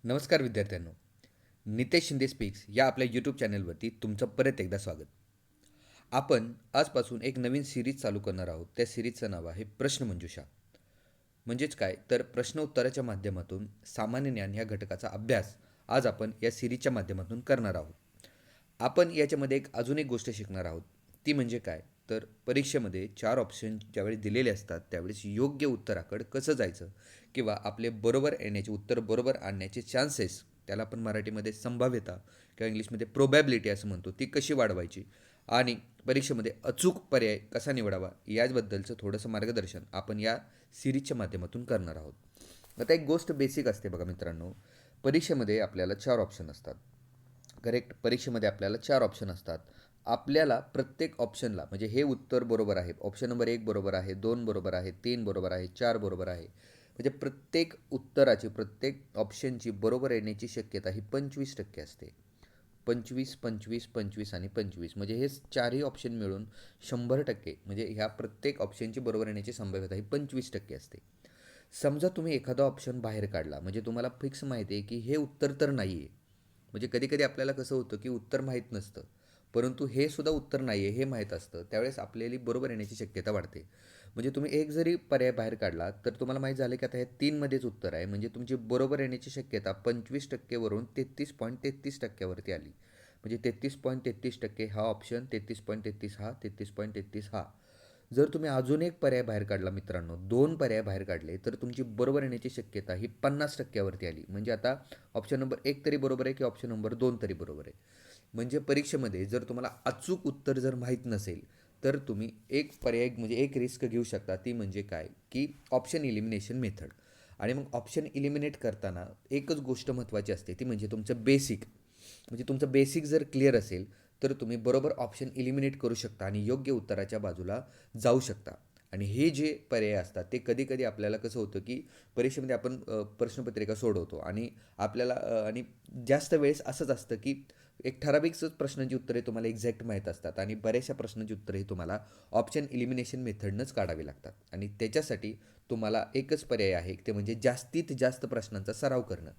नमस्कार विद्यार्थ्यांनो. नितेश शिंदे स्पीक्स या आपल्या यूट्यूब चॅनलवरती तुमचं परत एकदा स्वागत. आपण आजपासून एक नवीन सिरीज चालू करणार आहोत. त्या सिरीजचं नाव आहे प्रश्नमंजुषा. म्हणजेच काय तर प्रश्न उत्तराच्या माध्यमातून सामान्य ज्ञान ह्या घटकाचा अभ्यास आज आपण या सिरीजच्या माध्यमातून करणार आहोत. आपण याच्यामध्ये अजून एक गोष्ट शिकणार आहोत. ती म्हणजे काय तर परीक्षेमध्ये 4 ऑप्शन ज्यावेळी दिलेले असतात त्यावेळेस योग्य उत्तराकडे कसं जायचं किंवा आपले बरोबर येण्याचे उत्तर बरोबर आणण्याचे चान्सेस, त्याला आपण मराठीमध्ये संभाव्यता किंवा इंग्लिशमध्ये प्रोबॅबिलिटी असं म्हणतो, ती कशी वाढवायची आणि परीक्षेमध्ये अचूक पर्याय कसा निवडावा याबद्दलचं थोडंसं मार्गदर्शन आपण या सिरीजच्या माध्यमातून करणार आहोत. आता एक गोष्ट बेसिक असते बघा मित्रांनो, परीक्षेमध्ये आपल्याला 4 ऑप्शन असतात. करेक्ट. परीक्षेमध्ये आपल्याला 4 ऑप्शन असतात. आपल्याला प्रत्येक ऑप्शनला म्हणजे हे उत्तर बरोबर आहे, ऑप्शन नंबर 1 बरोबर आहे, 2 बरोबर आहे, 3 बरोबर आहे, 4 बरोबर आहे. म्हणजे प्रत्येक उत्तराची, प्रत्येक ऑप्शनची बरोबर येण्याची शक्यता ही 25% असते. 25, 25, 25 आणि 25 म्हणजे हे चारही ऑप्शन मिळून 100% म्हणजे ह्या प्रत्येक ऑप्शनची बरोबर येण्याची संभाव्यता ही 25% असते. समजा तुम्ही एखादा ऑप्शन बाहेर काढला म्हणजे तुम्हाला फिक्स माहिती आहे की हे उत्तर तर नाही आहे. म्हणजे कधी कधी आपल्याला कसं होतं की उत्तर माहीत नसतं, परंतु हे सुद्धा उत्तर नाही आहे हे माहीत असतं, त्यावेळेस आपल्याला बरोबर येण्याची शक्यता वाढते. म्हणजे तुम्ही एक जरी पर्याय बाहेर काढला तर तुम्हाला माहीत झालं की आता हे 3मध्येच उत्तर आहे, म्हणजे तुमची बरोबर येण्याची शक्यता 25% वरून 33.33%वरती आली. म्हणजे 33.33% हा ऑप्शन, 33.33 हा, 33.33 हा. जर तुम्ही अजून एक पर्याय बाहेर काढला मित्रांनो, 2 पर्याय बाहेर काढले तर तुमची बरोबर येण्याची शक्यता ही 50%वरती आली. म्हणजे आता ऑप्शन नंबर 1 तरी बरोबर आहे की ऑप्शन नंबर 2 तरी बरोबर आहे. म्हणजे परीक्षेमध्ये जर तुम्हाला अचूक उत्तर जर माहीत नसेल तर तुम्ही एक पर्याय म्हणजे एक रिस्क घेऊ शकता. ती म्हणजे काय की ऑप्शन इलिमिनेशन मेथड. आणि मग ऑप्शन इलिमिनेट करताना एकच गोष्ट महत्त्वाची असते, ती म्हणजे तुमचं बेसिक. म्हणजे तुमचं बेसिक जर क्लिअर असेल तर तुम्ही बरोबर ऑप्शन इलिमिनेट करू शकता आणि योग्य उत्तराच्या बाजूला जाऊ शकता. आणि हे जे पर्याय असतात ते कधी कधी आपल्याला कसं होतं की परीक्षेमध्ये आपण प्रश्नपत्रिका सोडवतो आणि आपल्याला आणि जास्त वेळेस असंच असतं की एक ठराविकच प्रश्नांची उत्तरे तुम्हाला एक्झॅक्ट माहीत असतात आणि बऱ्याचशा प्रश्नांची उत्तरे तुम्हाला ऑप्शन इलिमिनेशन मेथडनंच काढावी लागतात. आणि त्याच्यासाठी तुम्हाला एकच पर्याय आहे, ते म्हणजे जास्तीत जास्त प्रश्नांचा सराव करणं.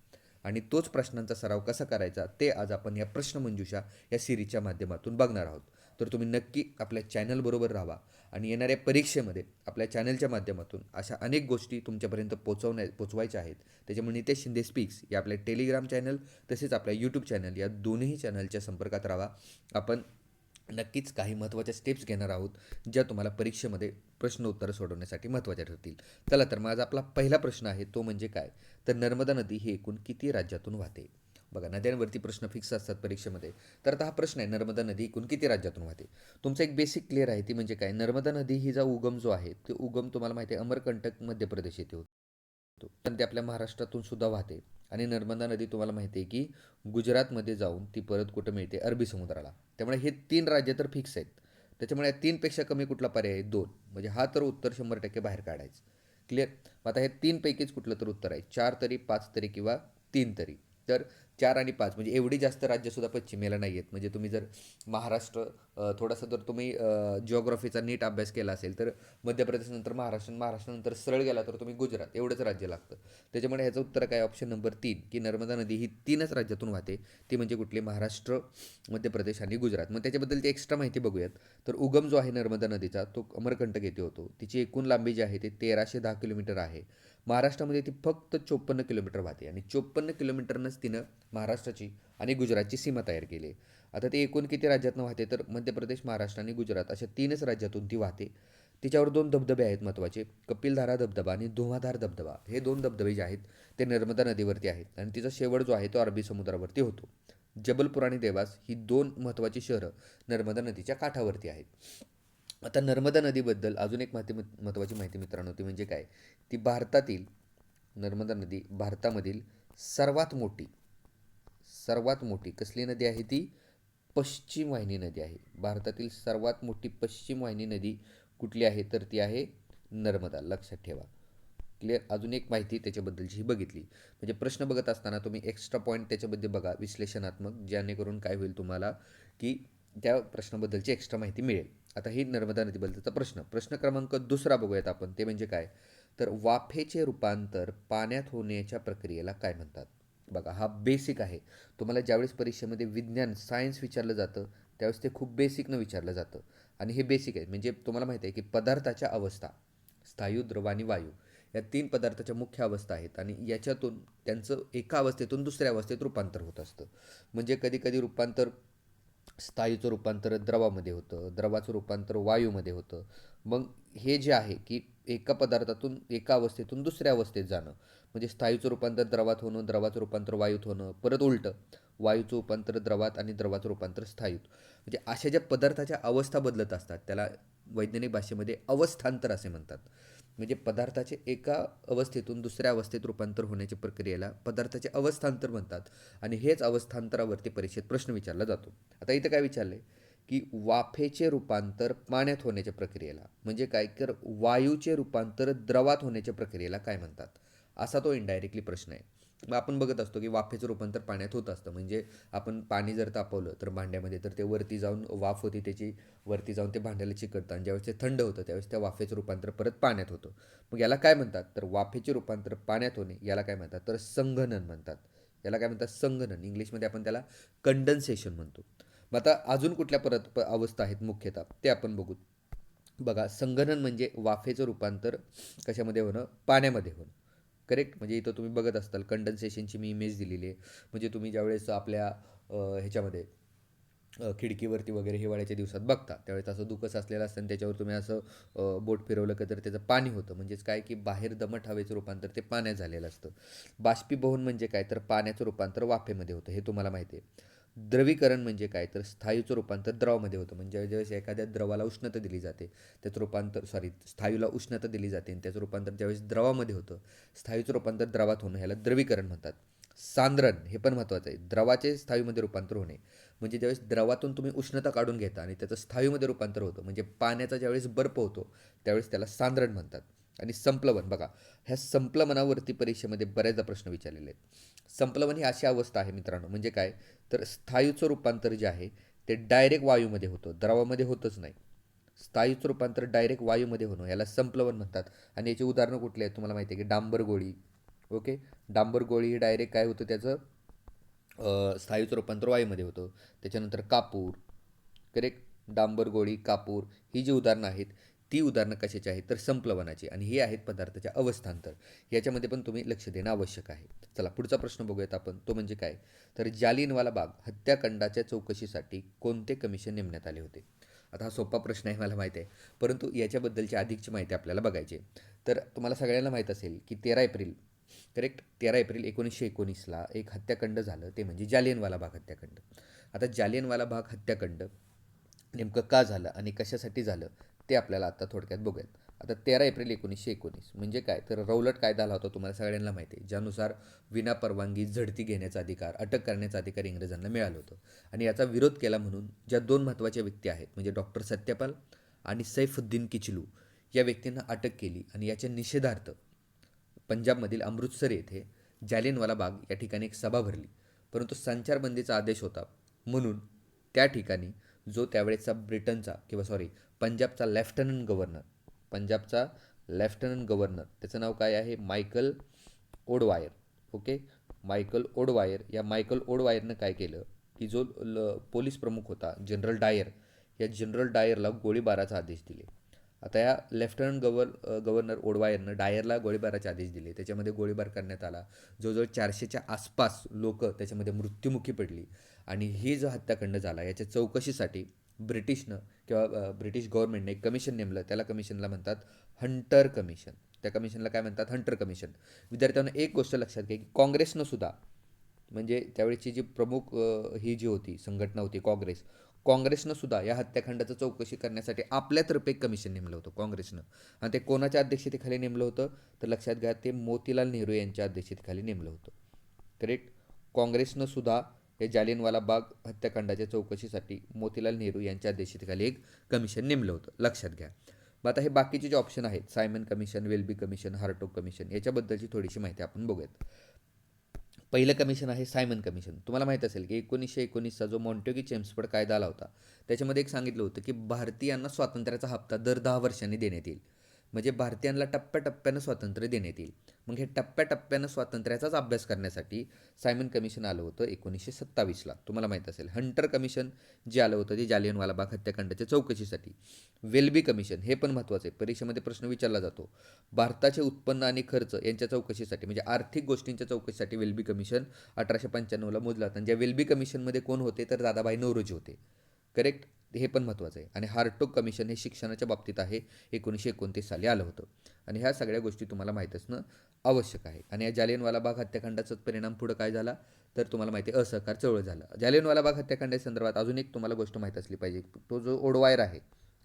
आणि तोच प्रश्नांचा सराव कसा करायचा ते आज आपण या प्रश्नमंजुषा या सिरीजच्या माध्यमातून बघणार आहोत. तर तुम्ही नक्की आपल्या चॅनलबरोबर राहा आणि येणाऱ्या परीक्षेमध्ये आपल्या चॅनलच्या माध्यमातून अशा अनेक गोष्टी तुमच्यापर्यंत पोचवायच्या आहेत. त्याच्यामुळे नितेश शिंदे स्पीक्स या आपल्या टेलिग्राम चॅनल तसेच आपल्या यूट्यूब चॅनल या दोन्ही चॅनलच्या संपर्कात राहा. आपण नक्कीच काही महत्त्वाच्या स्टेप्स घेणार आहोत ज्या तुम्हाला परीक्षेमध्ये प्रश्न उत्तरं सोडवण्यासाठी महत्त्वाच्या ठरतील. चला तर माझा आपला पहिला प्रश्न आहे तो म्हणजे काय तर नर्मदा नदी ही एकूण किती राज्यातून वाहते? बघा, नद्यांवरती प्रश्न फिक्स असतात परीक्षेमध्ये. तर आता हा प्रश्न आहे, नर्मदा नदी एकूण किती राज्यातून वाहते? तुमचं एक बेसिक क्लिअर आहे, ती म्हणजे काय, नर्मदा नदी ही जा उगम जो आहे तो उगम तुम्हाला माहिती आहे अमरकंटक मध्य प्रदेश येथे होतो. पण ते आपल्या महाराष्ट्रातून सुद्धा वाहते. आणि नर्मदा नदी तुम्हाला माहिती आहे की गुजरातमध्ये जाऊन ती परत कुठं मिळते, अरबी समुद्राला. त्यामुळे हे 3 राज्य तर फिक्स आहेत. त्याच्यामुळे या 3पेक्षा कमी कुठला पर्याय आहे? 2. म्हणजे हा तर उत्तर 100% बाहेर काढायचं. क्लिअर. आता हे 3पैकीच कुठलं तर उत्तर आहे, 4 तरी, 5 तरी किंवा 3 तरी. तर 4 आणि 5 म्हणजे एवढी जास्त राज्यसुद्धा पश्चिमेला नाही आहेत. म्हणजे तुम्ही जर महाराष्ट्र थोडासा जर तुम्ही जिओग्राफीचा नीट अभ्यास केला असेल तर मध्य प्रदेशनंतर महाराष्ट्र, महाराष्ट्रानंतर सरळ गेला तर तुम्ही गुजरात, एवढंच राज्य लागतं. त्याच्यामुळे ह्याचं उत्तर काय, ऑप्शन नंबर 3 की नर्मदा नदी ही 3च राज्यातून वाहते. ती म्हणजे कुठली, महाराष्ट्र, मध्य प्रदेश आणि गुजरात. मग त्याच्याबद्दलची एक्स्ट्रा माहिती बघूयात. तर उगम जो आहे नर्मदा नदीचा तो अमरकंटक येथे होतो. तिची एकूण लांबी जी आहे ती 1310 किलोमीटर आहे. महाराष्ट्रामध्ये ती फक्त 54 किलोमीटर वाहते आणि 54 किलोमीटरनंच तिनं महाराष्ट्राची आणि गुजरातची सीमा तयार केली आहे. आता ती एकूण किती राज्यातून वाहते तर मध्य प्रदेश, महाराष्ट्र आणि गुजरात अशा 3च राज्यातून ती वाहते. तिच्यावर 2 धबधबे आहेत महत्त्वाचे, कपिलधारा धबधबा आणि धुवाधार धबधबा. हे 2 धबधबे जे आहेत ते नर्मदा नदीवरती आहेत आणि तिचा शेवट जो आहे तो अरबी समुद्रावरती होतो. जबलपूर आणि देवास ही 2 महत्त्वाची शहरं नर्मदा नदीच्या काठावरती आहेत. आता नर्मदा नदीबद्दल अजून एक महत्त्वाची माहिती मित्रांनो, ती म्हणजे काय, ती भारतातील, नर्मदा नदी भारतामधील सर्वात मोठी, सर्वात मोठी कसली नदी आहे ती, पश्चिम वाहिनी नदी आहे. भारतातील सर्वात मोठी पश्चिम वाहिनी नदी कुठली आहे तर ती आहे नर्मदा. लक्षात ठेवा. क्लिअर. अजून एक माहिती त्याच्याबद्दलची ही बघितली. म्हणजे प्रश्न बघत असताना तुम्ही एक्स्ट्रा पॉईंट त्याच्याबद्दल बघा विश्लेषणात्मक, जेणेकरून काय होईल तुम्हाला की त्या प्रश्नाबद्दलची एक्स्ट्रा माहिती मिळेल. आता ही नर्मदा नदीबद्दलचा प्रश्न. प्रश्न क्रमांक 2 बघूयात आपण, ते म्हणजे काय तर वाफेचे रूपांतर पाण्यात होण्याच्या प्रक्रियेला काय म्हणतात? बघा हा बेसिक आहे. तुम्हाला ज्यावेळेस परीक्षेमध्ये विज्ञान, सायन्स विचारलं जातं, त्यावेळेस ते खूप बेसिकनं विचारलं जातं आणि हे बेसिक आहे. म्हणजे तुम्हाला माहिती आहे की पदार्थाच्या अवस्था, स्थायू, द्रव आणि वायू या 3 पदार्थाच्या मुख्य अवस्था आहेत आणि याच्यातून त्यांचं एका अवस्थेतून दुसऱ्या अवस्थेत रूपांतर होत असतं. म्हणजे कधी-कधी रूपांतर स्थायूचं रूपांतर द्रवामध्ये होतं, द्रवाचं रूपांतर वायूमध्ये होतं. मग हे जे आहे की एका पदार्थातून एका अवस्थेतून दुसऱ्या अवस्थेत जाणं, म्हणजे स्थायूचं रूपांतर द्रवात होणं, द्रवाचं रूपांतर वायूत होणं, परत उलटं वायूचं रूपांतर द्रवात आणि द्रवाचं रूपांतर स्थायूत. म्हणजे अशा ज्या पदार्थाच्या अवस्था बदलत असतात त्याला वैज्ञानिक भाषेमध्ये अवस्थांतर असे म्हणतात. म्हणजे पदार्थाचे एका अवस्थेतून दुसऱ्या अवस्थेत रूपांतर होण्याच्या प्रक्रियेला पदार्थाचे अवस्थांतर म्हणतात आणि हेच अवस्थांतरावरती परीक्षेत प्रश्न विचारला जातो. आता इथं काय विचारले की वाफेचे रूपांतर पाण्यात होण्याच्या प्रक्रियेला, म्हणजे काय तर वायूचे रूपांतर द्रवात होण्याच्या प्रक्रियेला काय म्हणतात, असा तो इनडायरेक्टली प्रश्न आहे. मग आपण बघत असतो की वाफेचं रूपांतर पाण्यात होत असतं. म्हणजे आपण पाणी जर तापवलं तर भांड्यामध्ये, तर ते वरती जाऊन वाफ होती त्याची, वरती जाऊन ते भांड्याला चिकटतं आणि ज्यावेळेस ते थंड होतं त्यावेळेस त्या वाफेचं रूपांतर परत पाण्यात होतं. मग याला काय म्हणतात, तर वाफेचे रूपांतर पाण्यात होणे याला काय म्हणतात, तर संघनन म्हणतात. याला काय म्हणतात, संघनन. इंग्लिशमध्ये आपण त्याला कंडन्सेशन म्हणतो. मग आता अजून कुठल्या परत अवस्था आहेत मुख्यतः ते आपण बघू. बघा, संगणन म्हणजे वाफेचं रूपांतर कशामध्ये होणं, पाण्यामध्ये होणं. करेक्ट. म्हणजे इथं तुम्ही बघत असताल कंडन्सेशनची मी इमेज दिलेली आहे. म्हणजे तुम्ही ज्यावेळेस आपल्या ह्याच्यामध्ये खिडकीवरती वगैरे हिवाळ्याच्या दिवसात बघता त्यावेळेस असं धुकं साचलेलं असतं आणि त्याच्यावर तुम्ही असं बोट फिरवलं का तर त्याचं पाणी होतं. म्हणजेच काय की बाहेर दमट हवेचं रूपांतर ते पाण्यात झालेलं असतं. बाष्पीभवन म्हणजे काय तर पाण्याचं रूपांतर वाफेमध्ये होतं, हे तुम्हाला माहिती आहे. द्रवीकरण म्हणजे काय तर स्थायूचं रूपांतर द्रवामध्ये होतं. म्हणजे ज्यावेळेस एखाद्या द्रवाला उष्णता दिली जाते त्याचं रूपांतर, सॉरी, स्थायूला उष्णता दिली जाते आणि त्याचं रूपांतर ज्यावेळेस द्रवामध्ये होतं, स्थायूचं रूपांतर द्रवात होणं ह्याला द्रवीकरण म्हणतात. सांद्रण हे पण महत्त्वाचं आहे, द्रवाचे स्थायूमध्ये रूपांतर होणे. म्हणजे ज्यावेळेस द्रवातून तुम्ही उष्णता काढून घेता आणि त्याचं स्थायूमध्ये रूपांतर होतं, म्हणजे पाण्याचा ज्यावेळेस बर्फ होतो त्यावेळेस त्याला सांद्रण म्हणतात. आणि संप्लवन, बघा, ह्या संप्लवनावरती परीक्षेमध्ये बऱ्याचदा प्रश्न विचारलेले आहेत. संप्लवन ही अशी अवस्था आहे मित्रांनो, म्हणजे काय तर स्थायूचं रूपांतर जे आहे ते डायरेक्ट वायूमध्ये होतं, द्रवामध्ये होतच नाही. स्थायूचं रूपांतर डायरेक्ट वायूमध्ये होणं याला संप्लवन म्हणतात. आणि याची उदाहरणं कुठली आहेत तुम्हाला माहिती आहे की डांबर गोळी. ओके. डांबर गोळी ही डायरेक्ट काय होतं त्याचं स्थायूचं रूपांतर वायूमध्ये होतं. त्याच्यानंतर कापूर. करेक्ट. डांबर गोळी, कापूर ही जी उदाहरणं आहेत ती उदाहरणं कशाची आहेत तर संप्लवनाची, आणि ही आहेत पदार्थाच्या अवस्थांतर. याच्यामध्ये पण तुम्ही लक्ष देणं आवश्यक आहे. चला पुढचा प्रश्न बघूयात आपण, तो म्हणजे काय तर जालियनवाला बाग हत्याकांडाच्या चौकशीसाठी कोणते कमिशन नेमण्यात आले होते. आता हा सोपा प्रश्न आहे मला माहिती आहे, परंतु याच्याबद्दलची अधिकची माहिती आपल्याला बघायची आहे. तर तुम्हाला सगळ्यांना माहीत असेल की 13 एप्रिल, करेक्ट, 13 एप्रिल 1919ला एक हत्याकांड झालं, ते म्हणजे जालियनवाला बाग हत्याकांड. आता जालियनवाला बाग हत्याकांड नेमकं का झालं आणि कशासाठी झालं ते आपल्याला आता थोडक्यात बघूयात. आता 13 एप्रिल 1919 म्हणजे काय तर रौलट कायदा आला होता, तुम्हाला सगळ्यांना माहिती आहे, ज्यानुसार विनापरवानगी झडती घेण्याचा अधिकार, अटक करण्याचा अधिकार इंग्रजांना मिळालं होतं. आणि याचा विरोध केला म्हणून ज्या दोन महत्त्वाच्या व्यक्ती आहेत म्हणजे डॉक्टर सत्यपाल आणि सैफुद्दीन किचलू या व्यक्तींना अटक केली आणि याच्या निषेधार्थ पंजाबमधील अमृतसर येथे जालियनवाला बाग या ठिकाणी एक सभा भरली. परंतु संचारबंदीचा आदेश होता म्हणून त्या ठिकाणी जो त्यावेळेचा ब्रिटनचा किंवा सॉरी पंजाबचा लेफ्टनंट गव्हर्नर त्याचं नाव काय आहे, Michael O'Dwyer. Okay. Michael O'Dwyer, या मायकल ओडवायरनं काय केलं की जो पोलीस प्रमुख होता जनरल डायर, या जनरल डायरला गोळीबाराचा आदेश दिले. आता या गव्हर्नर ओडवायरनं डायरला गोळीबाराचे आदेश दिले. त्याच्यामध्ये गोळीबार करण्यात आला. जवळजवळ 400च्या आसपास लोक त्याच्यामध्ये मृत्युमुखी पडली. आणि ही जो हत्याकांड झाला याच्या चौकशीसाठी ब्रिटिश गव्हर्नमेंटने एक कमिशन नेमलं. त्याला कमिशनला म्हणतात हंटर कमिशन. त्या कमिशनला काय म्हणतात, हंटर कमिशन. विद्यार्थ्यांना एक गोष्ट लक्षात घ्या की काँग्रेसनं सुद्धा, म्हणजे त्यावेळेची जी प्रमुख ही जी होती संघटना होती काँग्रेसनं सुद्धा या हत्याकांडाचं चौकशी करण्यासाठी आपल्यातर्फे एक कमिशन नेमलं होतं काँग्रेसनं. आणि ते कोणाच्या अध्यक्षतेखाली नेमलं होतं तर लक्षात घ्या, ते मोतीलाल नेहरू यांच्या अध्यक्षतेखाली नेमलं होतं. करेक्ट. काँग्रेसनं सुद्धा या जालियनवाला बाग हत्याकांडाच्या चौकशीसाठी मोतीलाल नेहरू यांच्या अध्यक्षतेखाली एक कमिशन नेमलं होतं, लक्षात घ्या. मग आता हे बाकीचे जे ऑप्शन आहेत, Simon commission, Welby commission, Hartog commission, याच्याबद्दलची थोडीशी माहिती आपण बघूयात. पहिलं कमिशन आहे सायमन कमिशन. तुम्हाला माहीत असेल की 1919चा जो मॉन्टेग्यू चेम्सफोर्ड कायदा आला होता त्याच्यामध्ये एक सांगितलं होतं की भारतीयांना स्वातंत्र्याचा हप्ता दर 10 वर्षांनी देण्यात येईल. म्हणजे भारतीयांना टप्प्याटप्प्यानं स्वातंत्र्य देण्यात येईल. मग हे टप्प्याटप्प्यानं स्वातंत्र्याचाच अभ्यास करण्यासाठी सायमन कमिशन आलं होतं 1927ला. तुम्हाला माहीत असेल. हंटर कमिशन जे आलं होतं ते जालियनवाला बाग हत्याकांडाच्या चौकशीसाठी. वेल्बी कमिशन हे पण महत्त्वाचं आहे, परीक्षेमध्ये प्रश्न विचारला जातो. भारताचे उत्पन्न आणि खर्च यांच्या चौकशीसाठी म्हणजे आर्थिक गोष्टींच्या चौकशीसाठी वेल्बी कमिशन 1895ला मोजला होता. आणि ज्या वेल्बी कमिशनमध्ये कोण होते तर दादाभाई नौरोजी होते. करेक्ट. हे पण महत्त्वाचं आहे. आणि हार्टोग कमिशन हे शिक्षणाच्या बाबतीत आहे, 1929 साली आलं होतं. आणि ह्या सगळ्या गोष्टी तुम्हाला माहीत असणं आवश्यक आहे. आणि या जालियनवाला बाग हत्याकांडाचाच परिणाम पुढं काय झाला तर तुम्हाला माहिती आहे असहकार चळवळ झाला. जालियनवाला बाग हत्याकांडाच्या संदर्भात अजून एक तुम्हाला गोष्ट माहीत असली पाहिजे. तो जो ओडवायर आहे,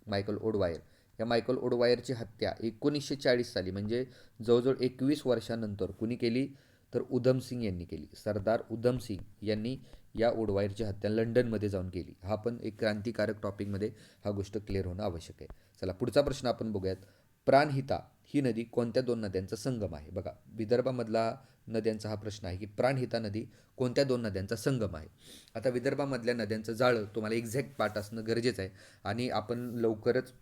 मायकल ओडवायर, या मायकल ओडवायरची हत्या 1940 साली म्हणजे जवळजवळ 21 वर्षानंतर कुणी केली तर उधम सिंग यांनी केली. सरदार उधम सिंग यांनी या ओडवायरची हत्या लंडनमध्ये जाऊन केली. हा पण एक क्रांतिकारक टॉपिकमध्ये हा गोष्ट क्लिअर होणं आवश्यक आहे. चला पुढचा प्रश्न आपण बघूयात. प्राणहिता ही नदी कोणत्या दोन नद्यांचा संगम आहे? बघा, विदर्भामधला नद्यांचा हा प्रश्न आहे की प्राणहिता नदी कोणत्या दोन नद्यांचा संगम आहे. आता विदर्भामधल्या नद्यांचं जाळं तुम्हाला एक्झॅक्ट पाठ असणं गरजेचं आहे. आणि आपण लवकरच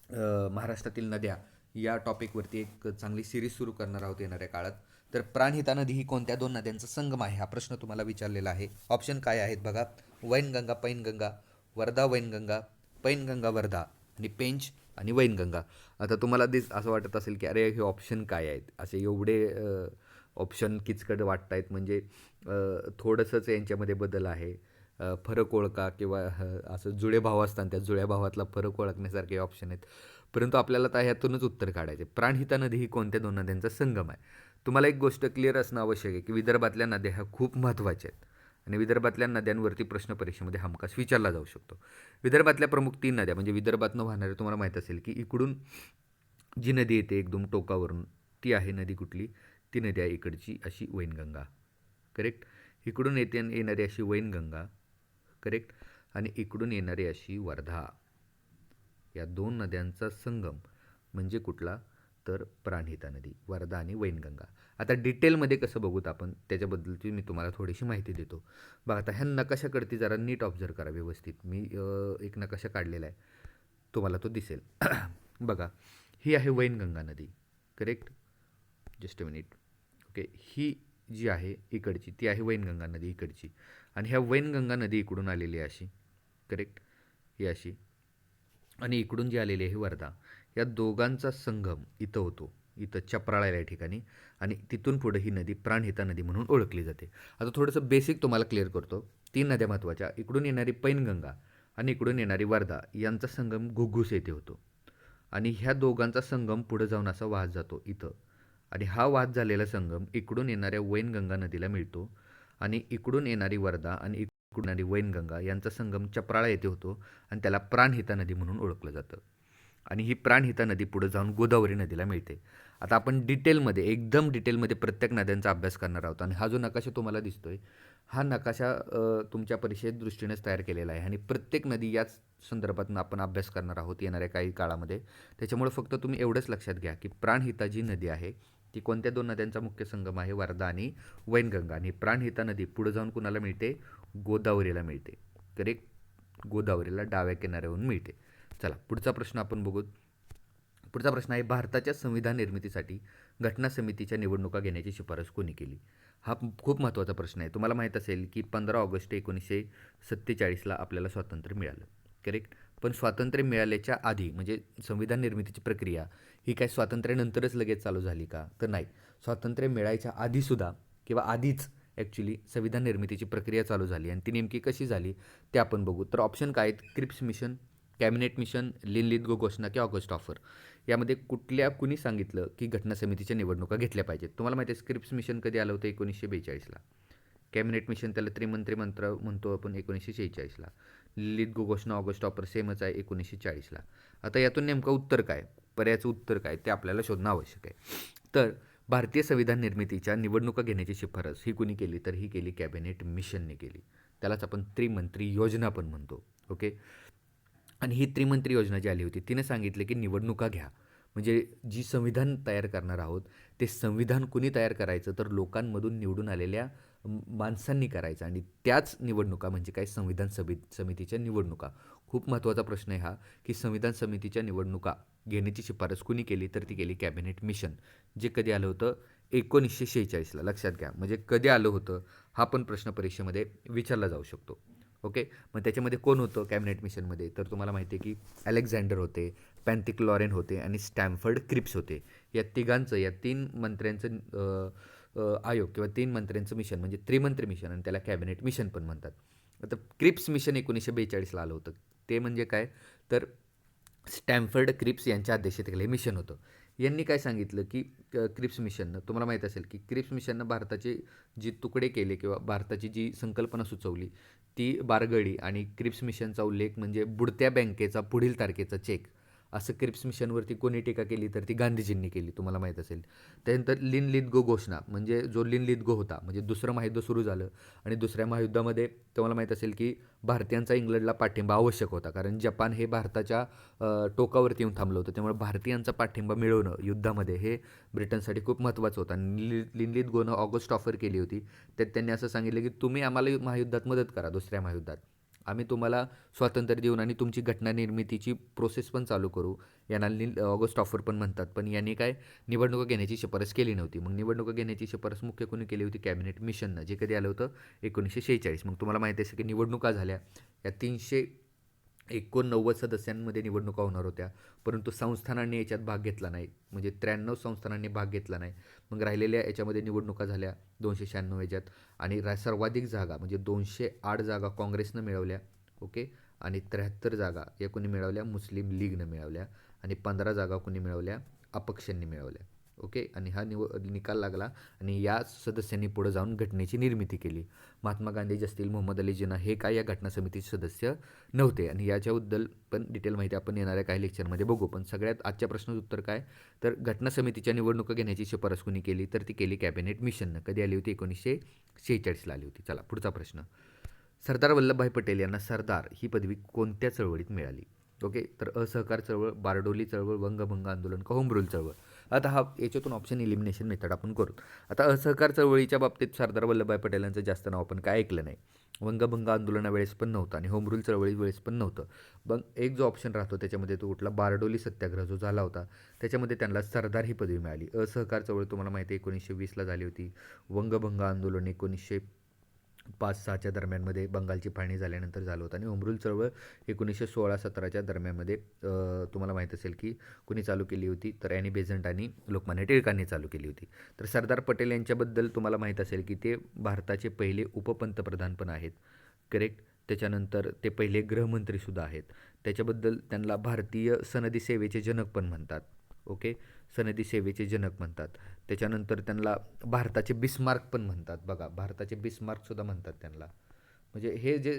महाराष्ट्रातील नद्या या टॉपिकवरती एक चांगली सिरीज सुरू करणार आहोत येणाऱ्या काळात. तर प्राणहिता नदी ही कोणत्या दोन नद्यांचा संगम आहे हा प्रश्न तुम्हाला विचारलेला आहे. ऑप्शन काय आहेत बघा. वैनगंगा पैनगंगा, वर्धा वैनगंगा, पैनगंगा वर्धा आणि पेंच आणि वैनगंगा. आता तुम्हाला असं वाटत असेल की अरे हे ऑप्शन काय आहेत, असे एवढे ऑप्शन किचकट वाटत आहेत, म्हणजे थोडंसंच यांच्यामध्ये बदल आहे. फरक ओळखा किंवा असं जुळे भाव असतात त्या जुळ्या भावातला फरक ओळखण्यासारखे ऑप्शन आहेत. परंतु आपल्याला तर ह्यातूनच उत्तर काढायचे. प्राणहिता नदी ही कोणत्या दोन नद्यांचा संगम आहे? तुम्हाला एक गोष्ट क्लिअर असणं आवश्यक आहे की विदर्भातल्या नद्या ह्या खूप महत्त्वाच्या आहेत आणि विदर्भातल्या नद्यांवरती प्रश्न परीक्षेमध्ये हमखास विचारला जाऊ शकतो. विदर्भातल्या प्रमुख 3 नद्या म्हणजे विदर्भातनं वाहणारे तुम्हाला माहीत असेल की इकडून जी नदी येते एकदम टोकावरून ती आहे नदी कुठली? ती नदी आहे इकडची अशी वैनगंगा. करेक्ट. इकडून येणारी अशी वैनगंगा. करेक्ट. आणि इकडून येणारी अशी वर्धा. या दोन नद्यांचा संगम म्हणजे कुठला तर प्राणहिता नदी, वर्धा आणि वैनगंगा. आता डिटेलमध्ये कसं बघूत आपण त्याच्याबद्दलची मी तुम्हाला थोडीशी माहिती देतो. बघा, आता ह्या नकाशाकडती जरा नीट ऑब्झर्व करा व्यवस्थित. मी एक नकाशा काढलेला आहे, तुम्हाला तो दिसेल. बघा, ही आहे वैनगंगा नदी. Correct. Just a minute. Okay. ही जी आहे इकडची ती आहे वैनगंगा नदी इकडची. आणि ह्या वैनगंगा नदी इकडून आलेली आहे अशी. करेक्ट. ही अशी. आणि इकडून जी आलेली आहे वर्धा. या दोघांचा संगम इथं होतो, इथं चपराळा या ठिकाणी. आणि तिथून पुढे ही नदी प्राणहिता नदी म्हणून ओळखली जाते. आता थोडंसं बेसिक तुम्हाला क्लिअर करतो. 3 नद्या महत्त्वाच्या. इकडून येणारी पैनगंगा आणि इकडून येणारी वर्धा यांचा संगम घुग्गुस येथे होतो. आणि ह्या दोघांचा संगम पुढे जाऊन असा वाहत जातो इथं. आणि हा वाहत झालेला संगम इकडून येणाऱ्या वैनगंगा नदीला मिळतो. आणि इकडून येणारी वर्धा आणि इकडून येणारी वैनगंगा यांचा संगम चपराळा येथे होतो आणि त्याला प्राणहिता नदी म्हणून ओळखलं जातं. आणि ही प्राणहिता नदी पुढे जाऊन गोदावरी नदीला मिळते. आता आपण डिटेलमध्ये एकदम डिटेलमध्ये प्रत्येक नद्यांचा अभ्यास करणार आहोत. आणि हा जो नकाशा तुम्हाला दिसतोय हा नकाशा तुमच्या परीक्षेच्या दृष्टीनेच तयार केलेला आहे आणि प्रत्येक नदी याच संदर्भातून आपण अभ्यास करणार आहोत येणाऱ्या काही काळामध्ये. त्याच्यामुळे फक्त तुम्ही एवढंच लक्षात घ्या की प्राणहिता जी नदी आहे ती कोणत्या दोन नद्यांचा मुख्य संगम आहे? वर्धा आणि वैनगंगा. आणि प्राणहिता नदी पुढे जाऊन कुणाला मिळते? गोदावरीला मिळते. करेक्ट. गोदावरीला डाव्या किनाऱ्यावरून मिळते. चला पुढचा प्रश्न आपण बघू. पुढचा प्रश्न आहे भारताच्या संविधान निर्मितीसाठी घटना समितीच्या निवडणुका घेण्याची शिफारस कोणी केली? हा खूप महत्त्वाचा प्रश्न आहे. तुम्हाला माहीत असेल की 15 ऑगस्ट 1947ला आपल्याला स्वातंत्र्य मिळालं. करेक्ट. पण स्वातंत्र्य मिळाल्याच्या आधी म्हणजे संविधान निर्मितीची प्रक्रिया ही काय स्वातंत्र्यानंतरच लगेच चालू झाली का? तर नाही. स्वातंत्र्य मिळायच्या आधीसुद्धा किंवा आधीच ॲक्च्युली संविधान निर्मितीची प्रक्रिया चालू झाली. आणि ती नेमकी कशी झाली ते आपण बघू. तर ऑप्शन काय आहेत? Cripps mission, cabinet mission, Linlithgow घोषणा की ऑगस्ट ऑफर. यामध्ये कुणी सांगितलं की घटना समितीच्या निवडणुका घेतल्या पाहिजेत? तुम्हाला माहिती आहे क्रिप्स मिशन कधी आलं होतं? 1942ला. कॅबिनेट मिशन त्याला त्रिमंत्री मंत्र म्हणतो आपण 1946ला. लिनलिथगो घोषणा ऑगस्ट ऑफर सेमच आहे 1940ला. आता यातून नेमकं उत्तर काय? पर्यायाचं उत्तर काय ते आपल्याला शोधणं आवश्यक आहे. तर भारतीय संविधान निर्मितीच्या निवडणुका घेण्याची शिफारस ही कुणी केली? तर ही केली कॅबिनेट मिशनने केली. त्यालाच आपण त्रिमंत्री योजना पण म्हणतो. ओके. आणि ही त्रिमंत्री योजना जी आली होती तिने सांगितले की निवडणुका घ्या. म्हणजे जी संविधान तयार करणार आहोत ते संविधान कुणी तयार करायचं तर लोकांमधून निवडून आलेल्या माणसांनी करायचं. आणि त्याच निवडणुका म्हणजे काय? संविधान समितीच्या निवडणुका. खूप महत्त्वाचा प्रश्न आहे हा, की संविधान समितीच्या निवडणुका घेण्याची शिफारस कुणी केली? तर ती केली कॅबिनेट मिशन. जे कधी आलं होतं? 1946ला. लक्षात घ्या. म्हणजे कधी आलं होतं? हा पण प्रश्न परीक्षेमध्ये विचारला जाऊ शकतो. ओके. मग त्याच्यामध्ये कोण होतं कॅबिनेट मिशनमध्ये? तर तुम्हाला माहिती आहे की अलेक्झांडर होते, पॅन्थिक लॉरेन होते आणि स्टॅमफर्ड क्रिप्स होते. या 3 मंत्र्यांचं आयोग किंवा 3 मंत्र्यांचं मिशन म्हणजे त्रिमंत्री मिशन आणि त्याला कॅबिनेट मिशन पण म्हणतात. आता क्रिप्स मिशन 1942ला आलं होतं. ते म्हणजे काय? तर स्टॅमफर्ड क्रिप्स यांच्या अध्यक्षतेखाली हे मिशन होतं. यांनी काय सांगितलं की क्रिप्स मिशननं तुम्हाला माहीत असेल की क्रिप्स मिशननं भारताचे जे तुकडे केले किंवा भारताची जी संकल्पना सुचवली ती बारगळी आणि क्रिप्स मिशनचा उल्लेख म्हणजे बुडत्या बँकेचा पुढील तारखेचा चेक असं क्रिप्स मिशनवरती कोणी टीका केली तर ती गांधीजींनी केली तुम्हाला माहीत असेल. त्यानंतर लिन लिथगो घोषणा म्हणजे जो लिन लिथगो होता म्हणजे दुसरं महायुद्ध सुरू झालं आणि दुसऱ्या महायुद्धामध्ये तुम्हाला माहीत असेल की भारतीयांचा इंग्लंडला पाठिंबा आवश्यक होता कारण जपान हे भारताच्या टोकावरती येऊन थांबलं होतं. त्यामुळे भारतीयांचा पाठिंबा मिळवणं युद्धामध्ये हे ब्रिटनसाठी खूप महत्त्वाचं होतं आणि लिन लिथगोनं ऑगस्ट ऑफर केली होती. त्यात त्यांनी असं सांगितलं की तुम्ही आम्हाला महायुद्धात मदत करा दुसऱ्या महायुद्धात. आम्ही तुम्हाला स्वातंत्र्य देऊन आणि तुमची घटना निर्मितीची प्रोसेस पण चालू करू. यांना ऑगस्ट ऑफर पण म्हणतात. पण यांनी काय निवडणुका घेण्याची शिफारस केली नव्हती. मग निवडणुका घेण्याची शिफारस मुख्य कोणी केली होती? कॅबिनेट मिशननं. जे कधी आलं होतं? 1946. मग तुम्हाला माहिती असेल की निवडणुका झाल्या. या 389 सदस्यांमध्ये निवडणुका होणार होत्या. परंतु संस्थानांनी याच्यात भाग घेतला नाही. म्हणजे 93 संस्थानांनी भाग घेतला नाही. मग राहिलेल्या याच्यामध्ये निवडणुका झाल्या 296 याच्यात आणि सर्वाधिक जागा म्हणजे 208 जागा काँग्रेसनं मिळवल्या. ओके. आणि 73 जागा या कोणी मिळवल्या? मुस्लिम लीगनं मिळवल्या आणि 15 जागा कोणी मिळवल्या? अपक्षांनी मिळवल्या. ओके. आणि हा निकाल लागला आणि या सदस्यांनी पुढे जाऊन घटनेची निर्मिती केली. महात्मा गांधीजी असतील, मोहम्मद अली जिना हे काय या घटना समितीचे सदस्य नव्हते आणि याच्याबद्दल पण डिटेल माहिती आपण येणाऱ्या काही लेक्चरमध्ये बघू. पण सगळ्यात आजच्या प्रश्नाचं उत्तर काय? तर घटना समितीच्या निवडणुका घेण्याची शिफारस कुणी केली? तर ती केली कॅबिनेट मिशननं. कधी आली होती? 1946ला आली होती. चला पुढचा प्रश्न. सरदार वल्लभभाई पटेल यांना सरदार ही पदवी कोणत्या चळवळीत मिळाली? ओके. तर असहकार चळवळ, बारडोली चळवळ, वंगभंग आंदोलन का होम रूल चळवळ? आता याच्यातून ऑप्शन इलिमिनेशन मेथड आपण करू. आता असहकार चळवळीच्या बाबतीत सरदार वल्लभभाई पटेलांचं जास्त नाव आपण काय ऐकलं नाही. वंगभंग आंदोलनावेळेस पण नव्हतं आणि होम रूल चळवळी वेळेस पण नव्हतं. मग एक जो ऑप्शन राहतो त्याच्यामध्ये तो कुठला? बारडोली सत्याग्रह जो झाला होता त्याच्यामध्ये त्यांना सरदार ही पदवी मिळाली. असहकार चळवळ तुम्हाला माहिती आहे 1920ला झाली होती. वंगभंग आंदोलन 1905-06च्या दरम्यानमध्ये बंगालची फाळणी झाल्यानंतर झालं होतं आणि होम रूल चळवळ 1916-17च्या दरम्यानमध्ये तुम्हाला माहीत असेल की कुणी चालू केली होती? तर ॲनी बेझंट आणि लोकमान्य टिळकांनी चालू केली होती. तर सरदार पटेल यांच्याबद्दल तुम्हाला माहीत असेल की ते भारताचे पहिले उपपंतप्रधान पण आहेत. करेक्ट. त्याच्यानंतर ते पहिले गृहमंत्रीसुद्धा आहेत. त्याच्याबद्दल त्यांना भारतीय सनदी सेवेचे जनक पण म्हणतात. ओके. सनदी सेवेचे जनक म्हणतात. त्याच्यानंतर त्यांना भारताचे बिस्मार्क पण म्हणतात. बघा भारताचे बिस्मार्कसुद्धा म्हणतात त्यांना. म्हणजे हे जे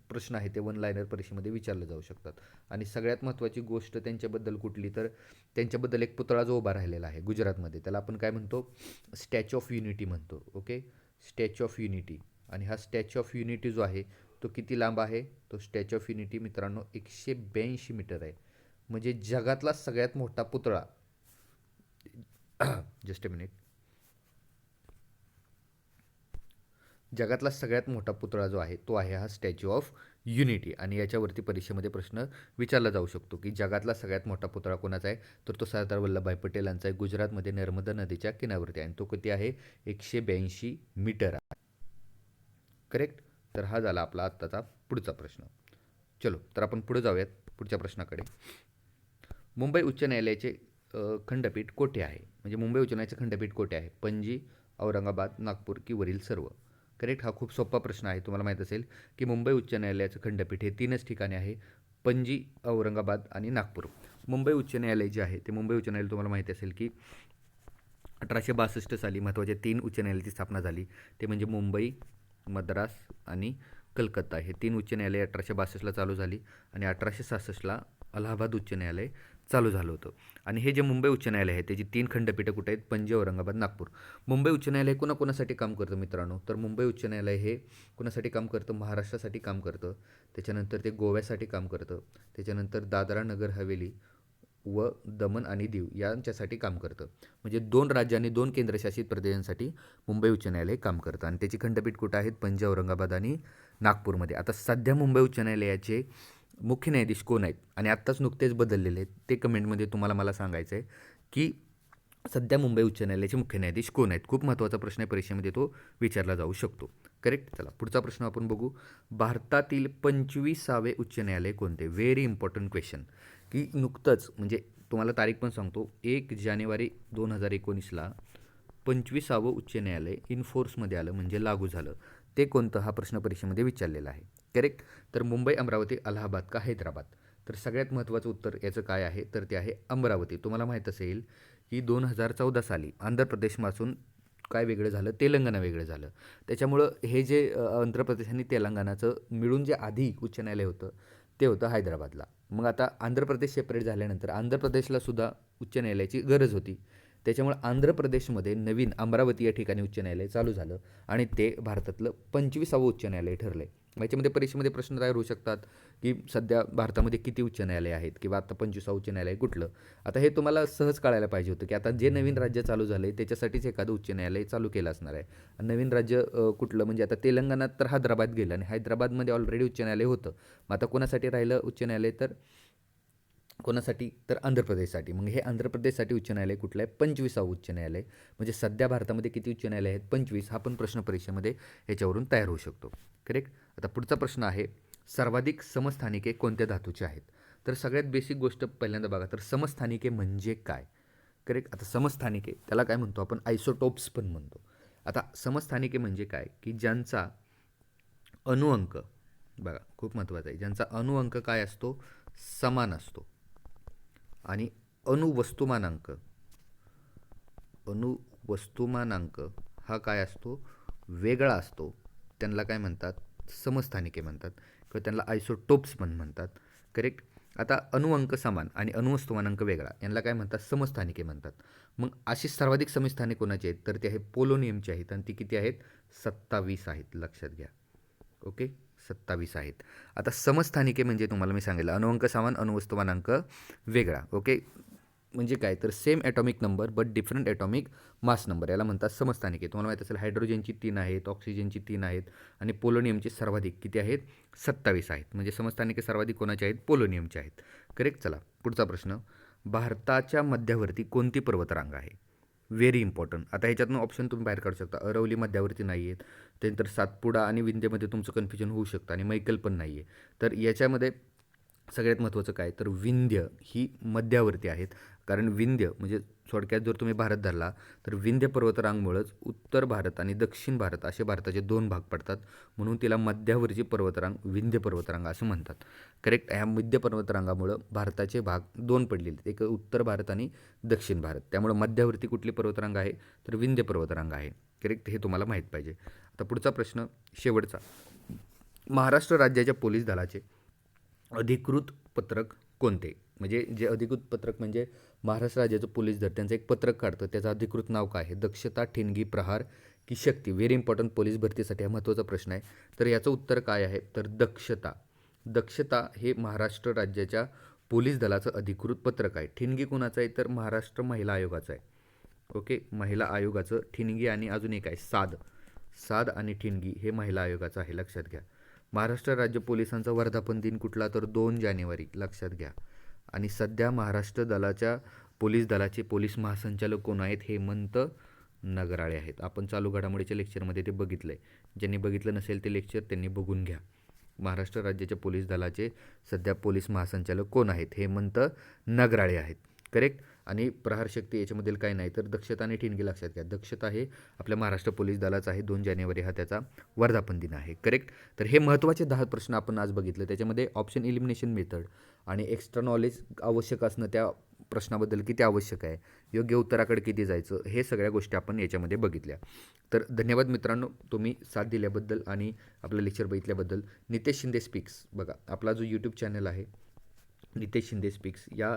प्रश्न आहे ते वन लायनर परीक्षेमध्ये विचारले जाऊ शकतात. आणि सगळ्यात महत्त्वाची गोष्ट त्यांच्याबद्दल कुठली? तर त्यांच्याबद्दल एक पुतळा जो उभा राहिलेला आहे गुजरातमध्ये त्याला आपण काय म्हणतो? स्टॅच्यू ऑफ युनिटी म्हणतो. ओके. Statue of unity. आणि हा स्टॅच्यू ऑफ युनिटी जो आहे तो किती लांब आहे? तो स्टॅच्यू ऑफ युनिटी मित्रांनो 182 मीटर आहे. म्हणजे जगातला सगळ्यात मोठा पुतळा जस्ट अ मिनिट. जगातला सगळ्यात मोठा पुतळा जो आहे तो आहे हा स्टॅच्यू ऑफ युनिटी आणि याच्यावरती परीक्षेमध्ये प्रश्न विचारला जाऊ शकतो की जगातला सगळ्यात मोठा पुतळा कोणाचा आहे? तर तो सरदार वल्लभभाई पटेलांचा आहे. गुजरातमध्ये नर्मदा नदीच्या किनाऱ्यावरती आहे आणि तो किती आहे? 182 मीटर आहे. करेक्ट. तर हा झाला आपला आत्ताचा पुढचा प्रश्न. चलो तर आपण पुढे जाऊयात पुढच्या प्रश्नाकडे. मुंबई उच्च न्यायालयाचे खंडपीठ कोठे आहे? म्हणजे मुंबई उच्च न्यायालयाचे खंडपीठ कोठे आहे? पणजी, औरंगाबाद, नागपूर की वरील सर्व? करेक्ट. हा खूप सोपा प्रश्न आहे. तुम्हाला माहीत असेल की मुंबई उच्च न्यायालयाचं खंडपीठ हे 3च ठिकाणी आहे. पणजी, औरंगाबाद आणि नागपूर. मुंबई उच्च न्यायालय जे आहे ते मुंबई उच्च न्यायालय तुम्हाला माहिती असेल की 1862 साली महत्त्वाच्या 3 उच्च न्यायालयाची स्थापना झाली. ते म्हणजे मुंबई, मद्रास आणि कलकत्ता. हे 3 उच्च न्यायालय 1862ला चालू झाली आणि 1866ला अलाहाबाद उच्च न्यायालय चालू झालं होतं. आणि हे जे मुंबई उच्च न्यायालय आहे त्याची 3 खंडपीठं कुठे आहेत? पणजी, औरंगाबाद, नागपूर. मुंबई उच्च न्यायालय कोणाकोणासाठी काम करतं मित्रांनो? तर मुंबई उच्च न्यायालय हे कोणासाठी काम करतं? महाराष्ट्रासाठी काम करतं. त्याच्यानंतर ते गोव्यासाठी काम करतं. त्याच्यानंतर दादरा नगर हवेली व दमन आणि दीव यांच्यासाठी काम करतं. म्हणजे 2 राज्य आणि 2 केंद्रशासित प्रदेशांसाठी मुंबई उच्च न्यायालय काम करतं आणि त्याची खंडपीठ कुठं आहेत? पणजी, औरंगाबाद आणि नागपूरमध्ये. आता सध्या मुंबई उच्च न्यायालयाचे मुख्य न्यायाधीश कोण आहेत आणि आत्ताच नुकतेच बदललेले आहेत ते कमेंटमध्ये तुम्हाला मला सांगायचं आहे की सध्या मुंबई उच्च न्यायालयाचे मुख्य न्यायाधीश कोण आहेत. खूप महत्त्वाचा प्रश्न आहे, परीक्षेमध्ये तो विचारला जाऊ शकतो. करेक्ट. चला पुढचा प्रश्न आपण बघू. भारतातील 25वे उच्च न्यायालय कोणते. व्हेरी इम्पॉर्टंट क्वेश्चन की नुकतंच म्हणजे तुम्हाला तारीख पण सांगतो 1 जानेवारी 2019ला 25वं उच्च न्यायालय इनफोर्समध्ये आलं म्हणजे लागू झालं. ते कोणतं हा प्रश्न परीक्षेमध्ये विचारलेला आहे. करेक्ट. तर मुंबई, अमरावती, अलाहाबाद का हैदराबाद. तर सगळ्यात महत्त्वाचं उत्तर याचं काय आहे तर ते आहे अमरावती. तुम्हाला माहीत असेल की 2014 साली आंध्र प्रदेशपासून काय वेगळं झालं, तेलंगणा वेगळं झालं. त्याच्यामुळं हे जे आंध्र प्रदेश आणि तेलंगणाचं मिळून जे आधी उच्च न्यायालय होतं ते होतं हैदराबादला. मग आता आंध्र प्रदेश सेपरेट झाल्यानंतर आंध्र प्रदेशला सुद्धा उच्च न्यायालयाची गरज होती. त्याच्यामुळे आंध्र प्रदेशमध्ये नवीन अमरावती या ठिकाणी उच्च न्यायालय चालू झालं आणि ते भारतातलं 25वं उच्च न्यायालय ठरलं आहे. याच्यामध्ये परीक्षेमध्ये प्रश्न तयार होऊ शकतात की सध्या भारतामध्ये किती उच्च न्यायालय आहेत किंवा आता 25वं उच्च न्यायालय कुठलं. आता हे तुम्हाला सहज कळायला पाहिजे होतं की आता जे नवीन राज्य चालू झालं आहे त्याच्यासाठीच एखादं उच्च न्यायालय चालू केलं असणार आहे. नवीन राज्य कुठलं म्हणजे आता तेलंगणात तर हैदराबाद गेलं आणि हैदराबादमध्ये ऑलरेडी उच्च न्यायालय होतं. मग आता कोणासाठी राहिलं उच्च न्यायालय तर कोणासाठी तर आंध्र प्रदेशसाठी. मग हे आंध्र प्रदेशसाठी उच्च न्यायालय कुठलं आहे 25वं उच्च न्यायालय. म्हणजे सध्या भारतामध्ये किती उच्च न्यायालय आहेत 25. हा पण प्रश्न परीक्षेमध्ये याच्यावरून तयार होऊ शकतो. करेक्ट. आता पुढचा प्रश्न आहे सर्वाधिक समस्थानिके कोणत्या धातूचे आहेत. तर सगळ्यात बेसिक गोष्ट पहिल्यांदा बघा तर समस्थानिके म्हणजे काय. करेक्ट. आता समस्थानिके त्याला काय म्हणतो आपण आयसोटोप्स पण म्हणतो. आता समस्थानिके म्हणजे काय की ज्यांचा अणुअंक बघा खूप महत्त्वाचं आहे ज्यांचा अणुअंक काय असतो समान असतो आणि अणुवस्तुमानांक अणुवस्तुमानांक हा काय असतो वेगळा असतो. त्यांना काय म्हणतात समस्थानिके म्हणतात किंवा त्यांना आयसोटोप्स पण म्हणतात. करेक्ट. आता अणुअंक समान आणि अणुवस्तुमानांक वेगळा यांना काय म्हणतात समस्थानिके म्हणतात. मग अशी सर्वाधिक समस्थानिक कोणाची आहेत तर ते आहे पोलोनियमची आहेत आणि ती किती आहेत 27 आहेत. लक्षात घ्या. ओके 27 आहेत. आता समस्थानिके म्हणजे तुम्हाला मी सांगितलं अणुअंक समान अणुवस्तुमानांक वेगळा. ओके म्हणजे काय तर same atomic number but different atomic mass number याला म्हणतात समस्थानिके. तुम्हाला माहीत असेल हायड्रोजनची 3 आहेत, ऑक्सिजनची 3 आहेत आणि पोलोनियमची सर्वाधिक किती आहेत 27 आहेत. म्हणजे समस्थानिके सर्वाधिक कोणाचे आहेत पोलोनियमचे आहेत. करेक्ट. चला पुढचा प्रश्न भारताच्या मध्यावर्ती कोणती पर्वतरांग आहे. Very important. आता ह्याच्यातनं ऑप्शन तुम्ही बाहेर काढू शकता. अरवली मध्यावरती नाही आहेत. त्यानंतर सातपुडा आणि विंध्यमध्ये तुमचं कन्फ्युजन होऊ शकतं आणि मैकल पण नाही आहे. तर याच्यामध्ये सगळ्यात महत्त्वाचं काय तर विंध्य ही मध्यावरती आहेत. कारण विंध्य म्हणजे थोडक्यात जर तुम्ही भारत धरला तर विंध्य पर्वतरांगमुळंच उत्तर भारत आणि दक्षिण भारत असे भारताचे 2 भाग पडतात. म्हणून तिला मध्यावरची पर्वतरांग विंध्य पर्वतरांग असं म्हणतात. करेक्ट. ह्या मध्य पर्वतरांगामुळं भारताचे भाग 2 पडलेले आहेत. एक उत्तर भारत आणि दक्षिण भारत. त्यामुळं मध्यावरती कुठली पर्वतरांग आहे तर विंध्य पर्वतरांग आहे. करेक्ट. हे तुम्हाला माहीत पाहिजे. आता पुढचा प्रश्न शेवटचा महाराष्ट्र राज्याच्या पोलीस दलाचे अधिकृत पत्रक कोणते. म्हणजे जे अधिकृत पत्रक म्हणजे महाराष्ट्र राज्याचं पोलीस दल त्यांचं एक पत्रक काढतं त्याचं अधिकृत नाव काय आहे दक्षता, ठिणगी, प्रहार की शक्ती. व्हेरी इम्पॉर्टंट पोलीस भरतीसाठी हा महत्त्वाचा प्रश्न आहे. तर याचं उत्तर काय आहे तर दक्षता. दक्षता हे महाराष्ट्र राज्याच्या पोलीस दलाचं अधिकृत पत्रक आहे. ठिणगी कोणाचं आहे तर महाराष्ट्र महिला आयोगाचं आहे. ओके महिला आयोगाचं ठिणगी आणि अजून एक आहे साद. साद आणि ठिणगी हे महिला आयोगाचं आहे. लक्षात घ्या. महाराष्ट्र राज्य पोलिसांचा वर्धापन दिन कुठला तर 2 जानेवारी. लक्षात घ्या. आणि सध्या महाराष्ट्र दलाच्या पोलीस दलाचे पोलीस महासंचालक कोण आहेत हेमंत नगराळे आहेत. आपण चालू घडामोडीच्या लेक्चरमध्ये ते बघितलं आहे. ज्यांनी बघितलं नसेल ते लेक्चर त्यांनी बघून घ्या. महाराष्ट्र राज्याच्या पोलीस दलाचे सध्या पोलीस महासंचालक कोण आहेत हेमंत नगराळे आहेत. करेक्ट. आणि प्रहार शक्ती याच्यामधील काय नाही तर दक्षता आणि ठिणगी. लक्षात घ्या दक्षता हे आपल्या महाराष्ट्र पोलीस दलाचा आहे. 2 जानेवारी हा त्याचा वर्धापन दिन आहे. करेक्ट. तर हे महत्त्वाचे 10 प्रश्न आपण आज बघितले. त्याच्यामध्ये ऑप्शन इलिमिनेशन मेथड आणि एक्स्ट्रा नॉलेज आवश्यक असणं त्या प्रश्नाबद्दल किती आवश्यक आहे योग्य उत्तराकडे किती जायचं हे सगळ्या गोष्टी आपण याच्यामध्ये बघितल्या. तर धन्यवाद मित्रांनो तुम्ही साथ दिल्याबद्दल आणि आपलं लेक्चर बघितल्याबद्दल. नितेश शिंदे स्पीक्स बघा आपला जो यूट्यूब चॅनल आहे नितेश शिंदे स्पीक्स या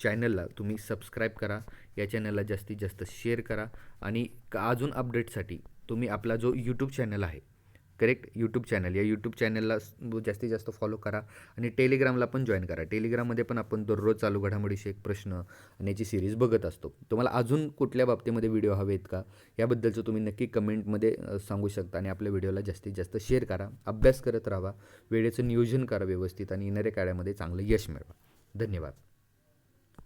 चॅनलला तुम्ही सबस्क्राईब करा. या चॅनलला जास्तीत जास्त शेअर करा आणि अजून अपडेटसाठी तुम्ही आपला जो यूट्यूब चॅनल आहे करेक्ट यूट्यूब चॅनल, या यूट्यूब चॅनलला जास्तीत जास्त फॉलो करा आणि टेलिग्रामला पण जॉईन करा. टेलिग्राममध्ये पण आपण दररोज चालू घडामोडीशी एक प्रश्न आणि याची सिरीज बघत असतो. तुम्हाला अजून कुठल्या बाबतीमध्ये व्हिडिओ हवेत का याबद्दलचं तुम्ही नक्की कमेंटमध्ये सांगू शकता आणि आपल्या व्हिडिओला जास्तीत जास्त शेअर करा. अभ्यास करत राहा, वेळेचं नियोजन करा व्यवस्थित आणि येणाऱ्या काळामध्ये चांगलं यश मिळवा. धन्यवाद.